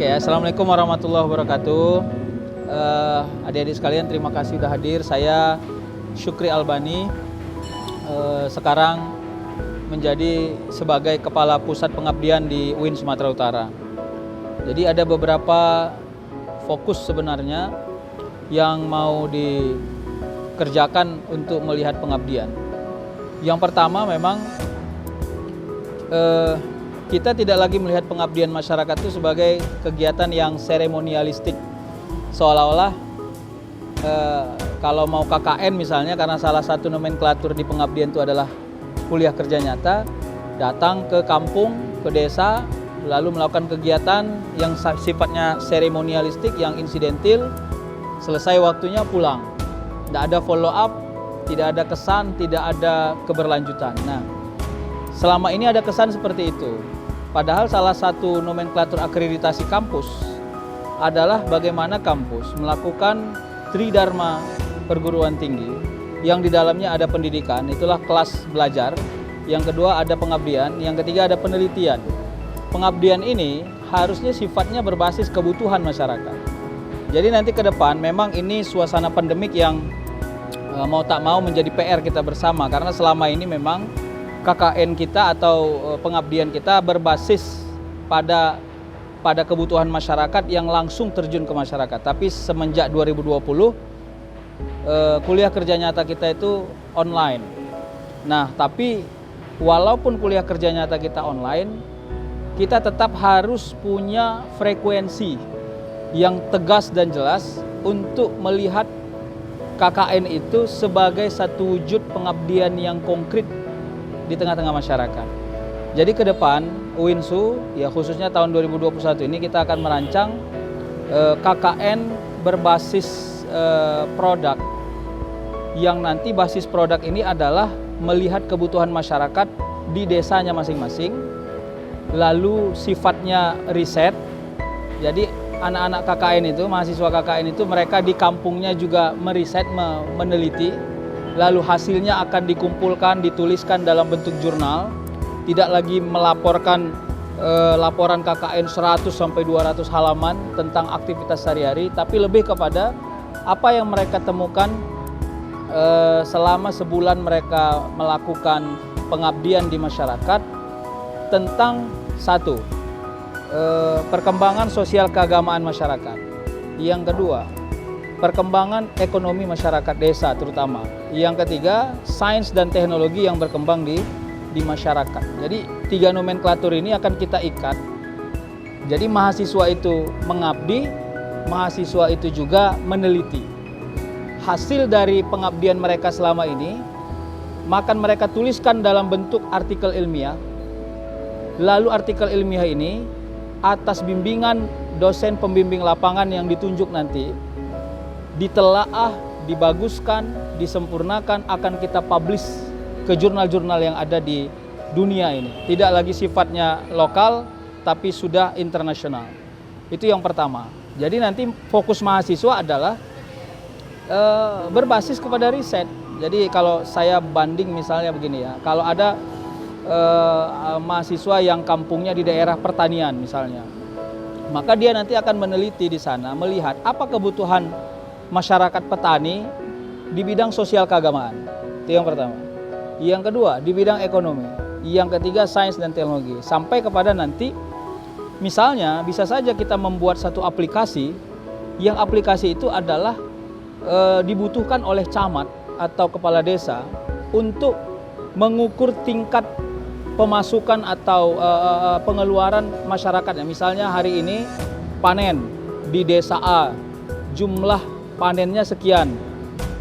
Oke, Assalamualaikum warahmatullahi wabarakatuh. Adik-adik sekalian, terima kasih sudah hadir. Saya Syukri Albani, sekarang menjadi sebagai Kepala Pusat Pengabdian di UIN Sumatera Utara. Jadi ada beberapa fokus sebenarnya yang mau dikerjakan untuk melihat pengabdian. Yang pertama memang kita tidak lagi melihat pengabdian masyarakat itu sebagai kegiatan yang seremonialistik. Seolah-olah kalau mau KKN misalnya, karena salah satu nomenklatur di pengabdian itu adalah kuliah kerja nyata, datang ke kampung, ke desa, lalu melakukan kegiatan yang sifatnya seremonialistik, yang insidentil, selesai waktunya pulang. Tidak ada follow up, tidak ada kesan, tidak ada keberlanjutan. Nah, selama ini ada kesan seperti itu. Padahal salah satu nomenklatur akreditasi kampus adalah bagaimana kampus melakukan tridharma perguruan tinggi yang di dalamnya ada pendidikan, itulah kelas belajar. Yang kedua ada pengabdian, yang ketiga ada penelitian. Pengabdian ini harusnya sifatnya berbasis kebutuhan masyarakat. Jadi nanti ke depan memang ini suasana pandemik yang mau tak mau menjadi PR kita bersama, karena selama ini memang KKN kita atau pengabdian kita berbasis pada kebutuhan masyarakat yang langsung terjun ke masyarakat. Tapi semenjak 2020 kuliah kerja nyata kita itu online. Nah, tapi walaupun kuliah kerja nyata kita online, kita tetap harus punya frekuensi yang tegas dan jelas untuk melihat KKN itu sebagai satu wujud pengabdian yang konkret di tengah-tengah masyarakat. Jadi ke depan UINSU, ya khususnya tahun 2021 ini kita akan merancang KKN berbasis produk, yang nanti basis produk ini adalah melihat kebutuhan masyarakat di desanya masing-masing, lalu sifatnya riset. Jadi anak-anak KKN itu, mahasiswa KKN itu, mereka di kampungnya juga meriset, meneliti, lalu hasilnya akan dikumpulkan, dituliskan dalam bentuk jurnal. Tidak lagi melaporkan laporan KKN 100 sampai 200 halaman tentang aktivitas sehari-hari, tapi lebih kepada apa yang mereka temukan selama sebulan mereka melakukan pengabdian di masyarakat tentang satu, perkembangan sosial keagamaan masyarakat. Yang kedua, perkembangan ekonomi masyarakat desa terutama. Yang ketiga, sains dan teknologi yang berkembang di masyarakat. Jadi 3 nomenklatur ini akan kita ikat. Jadi mahasiswa itu mengabdi, mahasiswa itu juga meneliti. Hasil dari pengabdian mereka selama ini akan mereka tuliskan dalam bentuk artikel ilmiah. Lalu artikel ilmiah ini atas bimbingan dosen pembimbing lapangan yang ditunjuk nanti, ditelaah, dibaguskan, disempurnakan, akan kita publish ke jurnal-jurnal yang ada di dunia ini. Tidak lagi sifatnya lokal, tapi sudah internasional. Itu yang pertama. Jadi nanti fokus mahasiswa adalah berbasis kepada riset. Jadi kalau saya banding misalnya begini ya, kalau ada mahasiswa yang kampungnya di daerah pertanian misalnya, maka dia nanti akan meneliti di sana, melihat apa kebutuhan masyarakat petani di bidang sosial keagamaan. Itu yang pertama. Yang kedua, di bidang ekonomi. Yang ketiga, sains dan teknologi. Sampai kepada nanti misalnya bisa saja kita membuat satu aplikasi, yang aplikasi itu adalah dibutuhkan oleh camat atau kepala desa untuk mengukur tingkat pemasukan atau pengeluaran masyarakatnya. Misalnya hari ini panen di desa A, jumlah panennya sekian,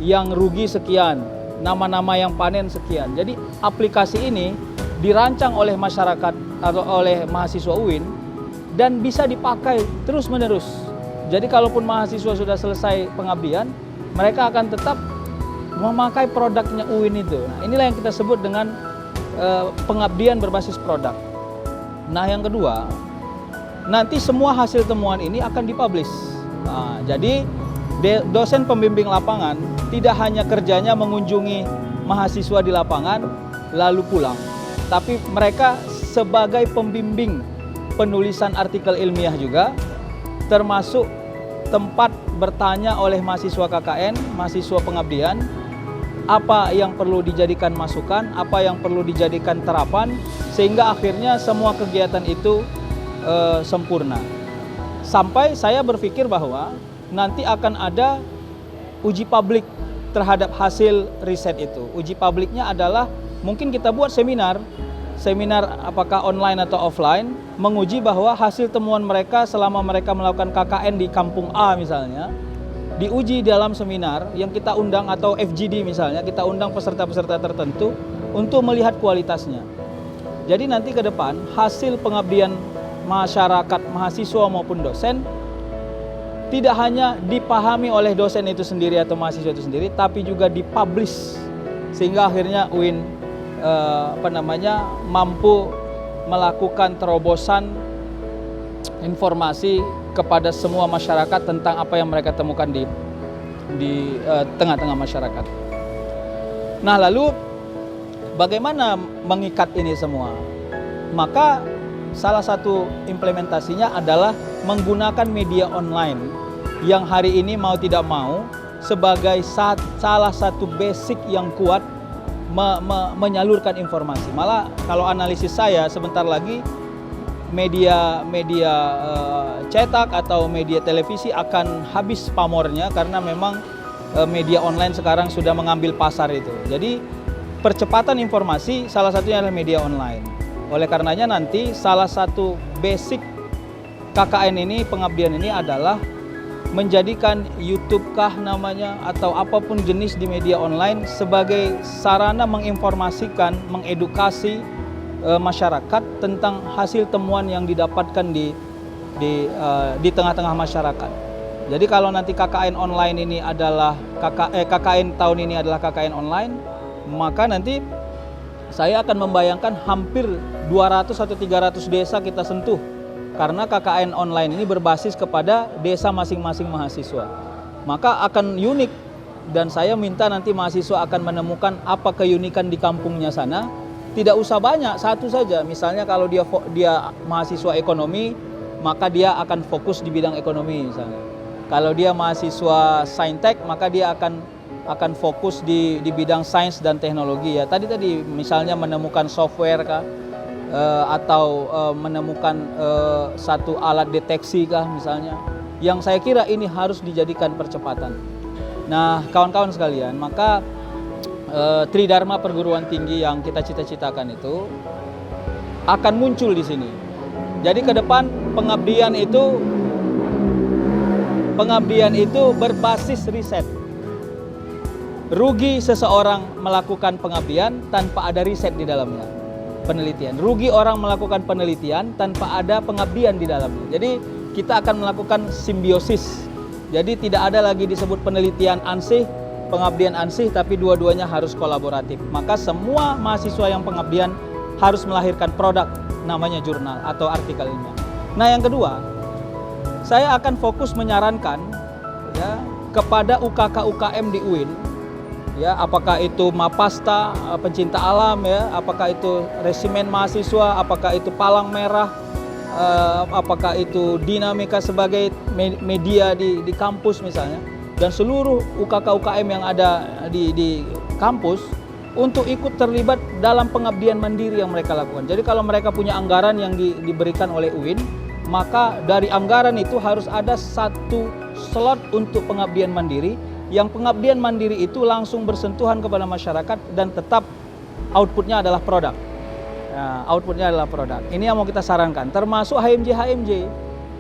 yang rugi sekian, nama-nama yang panen sekian. Jadi aplikasi ini dirancang oleh masyarakat atau oleh mahasiswa UIN dan bisa dipakai terus-menerus. Jadi kalaupun mahasiswa sudah selesai pengabdian, mereka akan tetap memakai produknya UIN itu. Nah, inilah yang kita sebut dengan pengabdian berbasis produk. Nah, yang kedua, nanti semua hasil temuan ini akan dipublish. Nah, jadi dosen pembimbing lapangan tidak hanya kerjanya mengunjungi mahasiswa di lapangan lalu pulang, tapi mereka sebagai pembimbing penulisan artikel ilmiah juga, termasuk tempat bertanya oleh mahasiswa KKN, mahasiswa pengabdian, apa yang perlu dijadikan masukan, apa yang perlu dijadikan terapan, sehingga akhirnya semua kegiatan itu sempurna. Sampai saya berpikir bahwa nanti akan ada uji publik terhadap hasil riset itu. Uji publiknya adalah mungkin kita buat seminar apakah online atau offline, menguji bahwa hasil temuan mereka selama mereka melakukan KKN di kampung A misalnya, diuji dalam seminar yang kita undang, atau FGD misalnya, kita undang peserta-peserta tertentu untuk melihat kualitasnya. Jadi nanti ke depan hasil pengabdian masyarakat, mahasiswa maupun dosen tidak hanya dipahami oleh dosen itu sendiri atau mahasiswa itu sendiri, tapi juga dipublish sehingga akhirnya UIN mampu melakukan terobosan informasi kepada semua masyarakat tentang apa yang mereka temukan di tengah-tengah masyarakat. Nah, lalu bagaimana mengikat ini semua? Maka salah satu implementasinya adalah menggunakan media online yang hari ini mau tidak mau sebagai salah satu basic yang kuat menyalurkan informasi. Malah kalau analisis saya, sebentar lagi media cetak atau media televisi akan habis pamornya, karena memang media online sekarang sudah mengambil pasar itu. Jadi percepatan informasi salah satunya adalah media online. Oleh karenanya nanti salah satu basic KKN ini, pengabdian ini adalah menjadikan YouTube kah namanya atau apapun jenis di media online sebagai sarana menginformasikan, mengedukasi masyarakat tentang hasil temuan yang didapatkan di tengah-tengah masyarakat. Jadi kalau nanti KKN online ini adalah KKN tahun ini adalah KKN online, maka nanti saya akan membayangkan hampir 200 atau 300 desa kita sentuh, karena KKN online ini berbasis kepada desa masing-masing mahasiswa. Maka akan unik, dan saya minta nanti mahasiswa akan menemukan apa keunikan di kampungnya sana. Tidak usah banyak, satu saja. Misalnya kalau dia mahasiswa ekonomi, maka dia akan fokus di bidang ekonomi misalnya. Kalau dia mahasiswa saintek, maka dia akan fokus di bidang sains dan teknologi ya. Tadi misalnya menemukan software kah, atau menemukan satu alat deteksi kah misalnya. Yang saya kira ini harus dijadikan percepatan. Nah, kawan-kawan sekalian, maka Tridharma perguruan tinggi yang kita cita-citakan itu akan muncul di sini. Jadi ke depan pengabdian itu berbasis riset. Rugi seseorang melakukan pengabdian tanpa ada riset di dalamnya, penelitian. Rugi orang melakukan penelitian tanpa ada pengabdian di dalamnya. Jadi kita akan melakukan simbiosis. Jadi tidak ada lagi disebut penelitian ansih, pengabdian ansih, tapi dua-duanya harus kolaboratif. Maka semua mahasiswa yang pengabdian harus melahirkan produk namanya jurnal atau artikel ilmiah. Nah, yang kedua, saya akan fokus menyarankan ya kepada UKK UKM di UIN, ya, apakah itu Mapasta, pencinta alam ya, apakah itu resimen mahasiswa, apakah itu Palang Merah, apakah itu Dinamika sebagai media di kampus misalnya, dan seluruh UKK UKM yang ada di kampus untuk ikut terlibat dalam pengabdian mandiri yang mereka lakukan. Jadi kalau mereka punya anggaran yang diberikan oleh UIN, maka dari anggaran itu harus ada satu slot untuk pengabdian mandiri, yang pengabdian mandiri itu langsung bersentuhan kepada masyarakat dan tetap outputnya adalah produk. Nah, outputnya adalah produk. Ini yang mau kita sarankan, termasuk HMJ.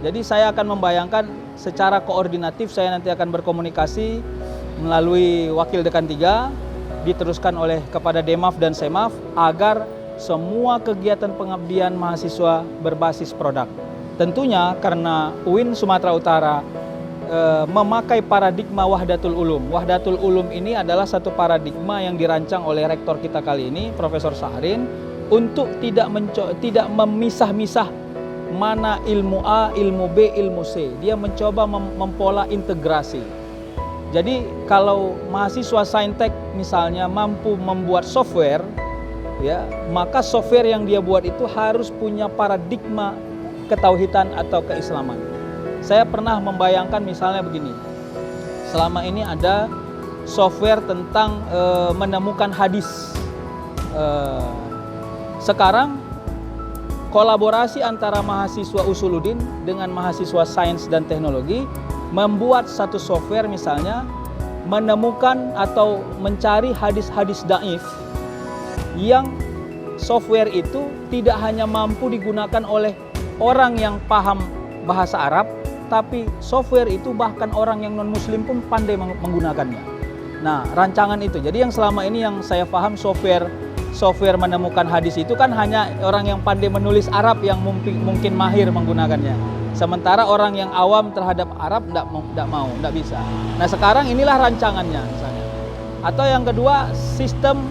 Jadi saya akan membayangkan secara koordinatif, saya nanti akan berkomunikasi melalui Wakil Dekan 3, diteruskan kepada Demaf dan Semaf, agar semua kegiatan pengabdian mahasiswa berbasis produk. Tentunya karena UIN Sumatera Utara memakai paradigma Wahdatul Ulum. Wahdatul Ulum ini adalah satu paradigma yang dirancang oleh rektor kita kali ini, Profesor Sahrin, untuk tidak memisah-misah mana ilmu A, ilmu B, ilmu C. Dia mencoba mempola integrasi. Jadi kalau mahasiswa saintek misalnya mampu membuat software, ya, maka software yang dia buat itu harus punya paradigma ketauhidan atau keislaman. Saya pernah membayangkan misalnya begini, selama ini ada software tentang menemukan hadis. Sekarang kolaborasi antara mahasiswa Usuluddin dengan mahasiswa sains dan teknologi membuat satu software misalnya menemukan atau mencari hadis-hadis dhaif yang software itu tidak hanya mampu digunakan oleh orang yang paham bahasa Arab, tapi software itu bahkan orang yang non-muslim pun pandai menggunakannya. Nah, rancangan itu. Jadi yang selama ini yang saya paham software menemukan hadis itu kan hanya orang yang pandai menulis Arab yang mungkin mahir menggunakannya. Sementara orang yang awam terhadap Arab tidak bisa. Nah, sekarang inilah rancangannya misalnya. Atau yang kedua, sistem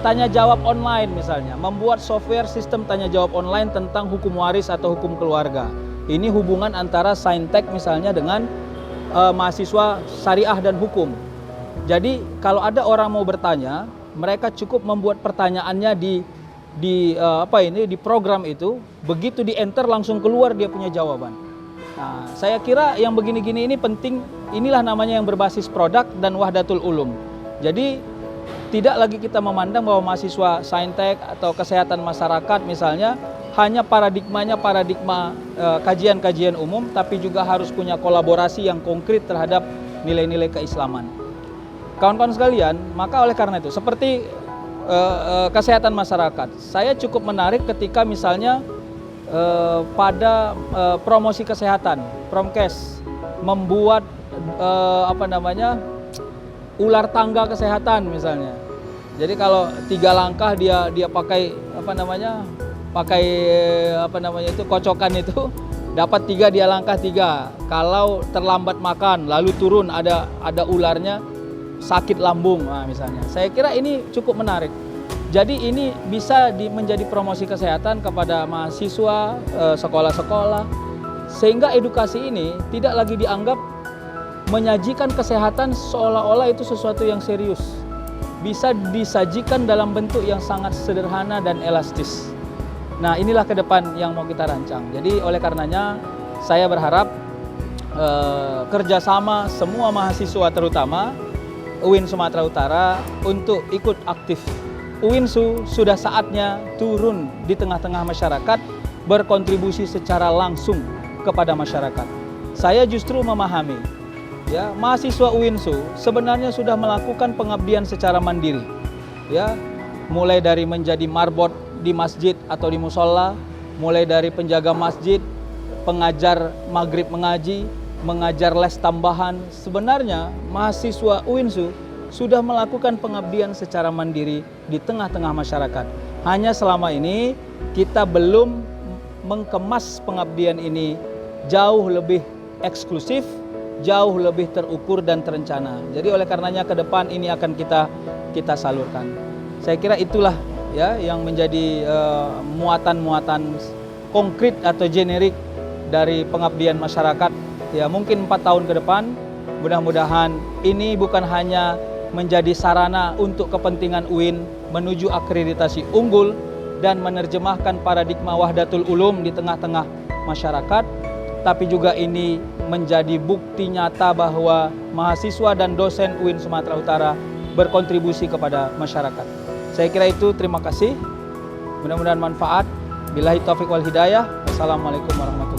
tanya jawab online misalnya, membuat software sistem tanya jawab online tentang hukum waris atau hukum keluarga. Ini hubungan antara saintek misalnya dengan mahasiswa syariah dan hukum. Jadi kalau ada orang mau bertanya, mereka cukup membuat pertanyaannya di program itu, begitu di enter langsung keluar dia punya jawaban. Nah, saya kira yang begini-gini ini penting, inilah namanya yang berbasis produk dan wahdatul ulum. Jadi tidak lagi kita memandang bahwa mahasiswa saintek atau kesehatan masyarakat misalnya hanya paradigma kajian-kajian umum, tapi juga harus punya kolaborasi yang konkret terhadap nilai-nilai keislaman. Kawan-kawan sekalian, maka oleh karena itu seperti kesehatan masyarakat, saya cukup menarik ketika misalnya pada promosi kesehatan, Promkes membuat ular tangga kesehatan misalnya. Jadi kalau 3 langkah dia pakai kocokan itu, dapat 3 dia langkah 3. Kalau terlambat makan lalu turun ada ularnya, sakit lambung misalnya. Saya kira ini cukup menarik. Jadi ini bisa menjadi promosi kesehatan kepada mahasiswa, sekolah-sekolah, sehingga edukasi ini tidak lagi dianggap menyajikan kesehatan seolah-olah itu sesuatu yang serius. Bisa disajikan dalam bentuk yang sangat sederhana dan elastis. Nah, inilah ke depan yang mau kita rancang. Jadi oleh karenanya saya berharap kerjasama semua mahasiswa terutama UIN Sumatera Utara untuk ikut aktif. UINSU sudah saatnya turun di tengah-tengah masyarakat, berkontribusi secara langsung kepada masyarakat. Saya justru memahami, ya, mahasiswa UINSU sebenarnya sudah melakukan pengabdian secara mandiri, ya, mulai dari menjadi marbot di masjid atau di musola, mulai dari penjaga masjid, pengajar maghrib mengaji, mengajar les tambahan. Sebenarnya mahasiswa UINSU sudah melakukan pengabdian secara mandiri di tengah-tengah masyarakat. Hanya selama ini kita belum mengemas pengabdian ini jauh lebih eksklusif, jauh lebih terukur dan terencana. Jadi oleh karenanya ke depan ini akan kita salurkan. Saya kira itulah ya yang menjadi muatan-muatan konkret atau generik dari pengabdian masyarakat. Ya, mungkin 4 tahun ke depan, mudah-mudahan ini bukan hanya menjadi sarana untuk kepentingan UIN menuju akreditasi unggul dan menerjemahkan paradigma wahdatul ulum di tengah-tengah masyarakat, tapi juga ini menjadi bukti nyata bahwa mahasiswa dan dosen UIN Sumatera Utara berkontribusi kepada masyarakat. Saya kira itu, terima kasih. Mudah-mudahan manfaat. Billahi taufiq wal hidayah. Wassalamualaikum warahmatullahi wabarakatuh.